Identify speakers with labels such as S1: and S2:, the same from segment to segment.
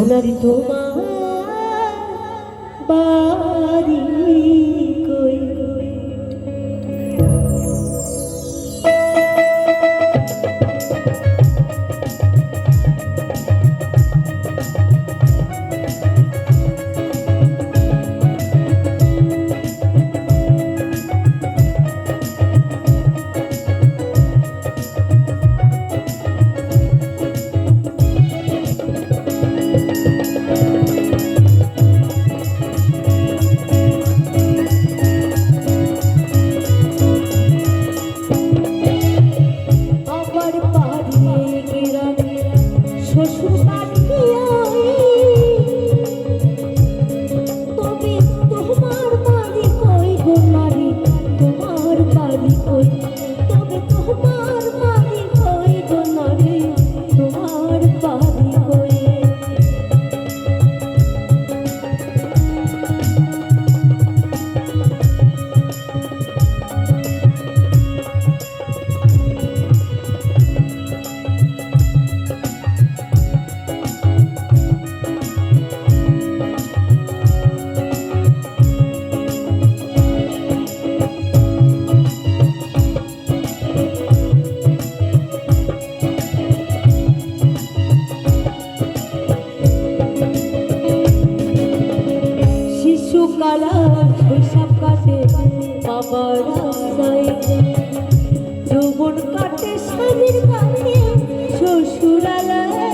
S1: ওনারি তোমার বাড়ি কই শৈশব কাটে বাবার আশায়, যৌবন কাটে স্বামীর কাছে শ্বশুরালয়ে।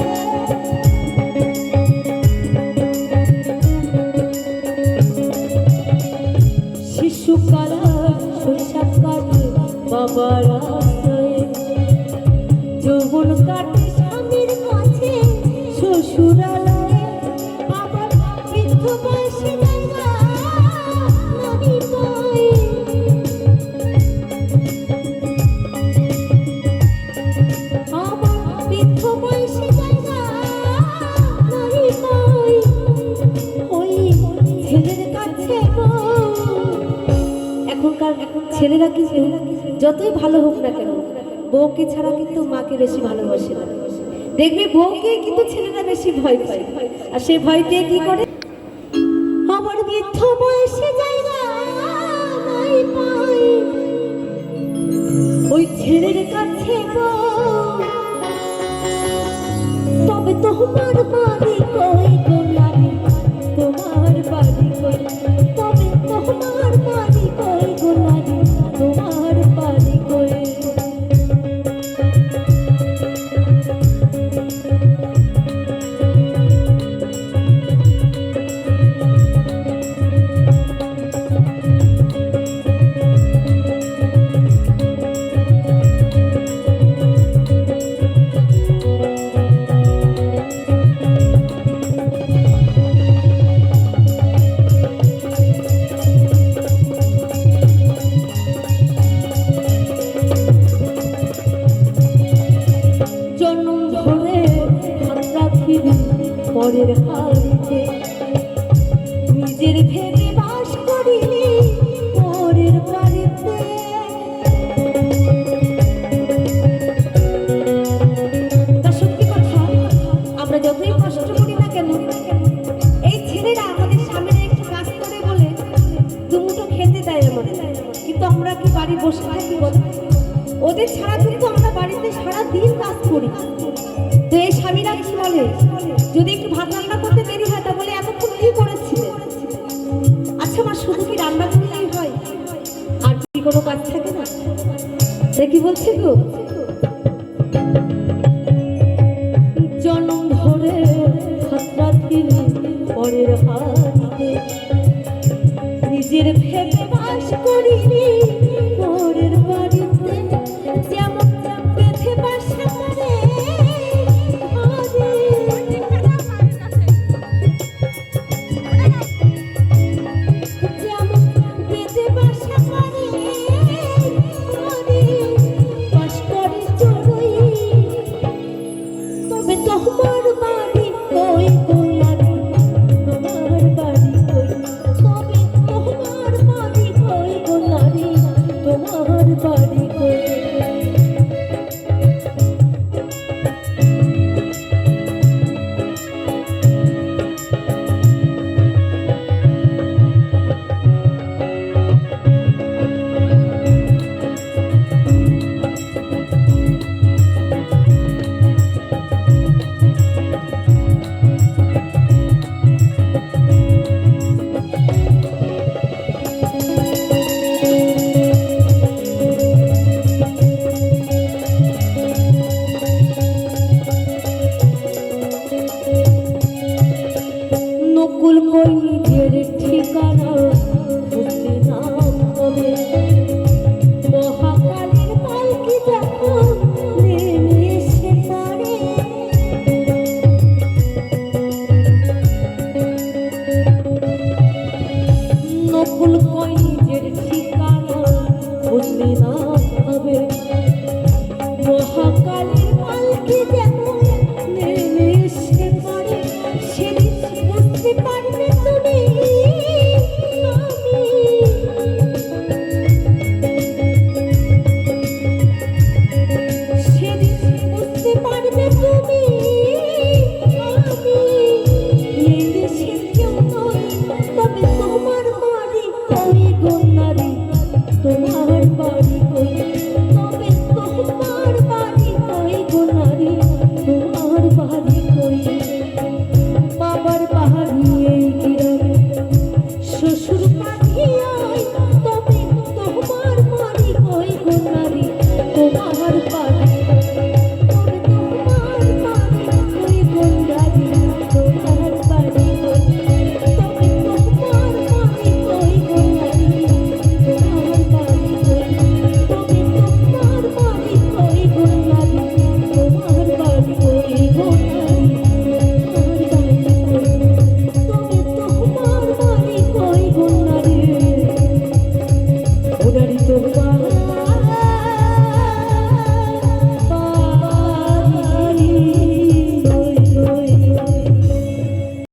S1: শিশুকাল শৈশব কাটে বাবার আশায়, যৌবন কাটে স্বামীর কাছে শ্বশুরালয়ে। আবার বৃদ্ধ বয়সে ছেলেরা কিন্তু যতই ভালো হোক না কেন বউকে ছাড়া কিন্তু মাকে বেশি ভালোবাসে না। দেখবি বউকে কিন্তু ছেলেরা বেশি ভয় পায়, আর সেই ভয় পেয়ে কি করে আবার বৃদ্ধ বয়সে জায়গা নাই পাই ওই ছেলের কাছে। তবে তোমার বাড়ি কই গো নারী, তোমার বাড়ি কই, তবে তোমার বাড়ি কই গো নারী, তোমার বাড়ি কই। পরের হারিতে নিজের ভেবে বাস করিনি পরের বাড়িতে। তা সত্যি কথা, আমরা যতই কষ্ট করি না কেন এই ছেলেরা আমাদের সামনে একটু কাজ করে বলে দুমুঠো খেতে দেয় আমাদের, কিন্তু আমরা কি বাড়ি বসে থাকি বল? ওদের ছাড়া কিন্তু আমরা বাড়িতে সারাদিন কাজ করি। তো এই স্বামীরা কি বলে, যদি একটু ভাত রান্না করতে দেরি হয় তা বলে এতক্ষণ কি করেছিলে? আচ্ছা মা, শুধু কি রান্না করলেই হয়, আর কি কোনো কাজ থাকে না? সে কি বলছে গো, জনম ধরে পরের হারিতে নিজের ভেবে বাস করি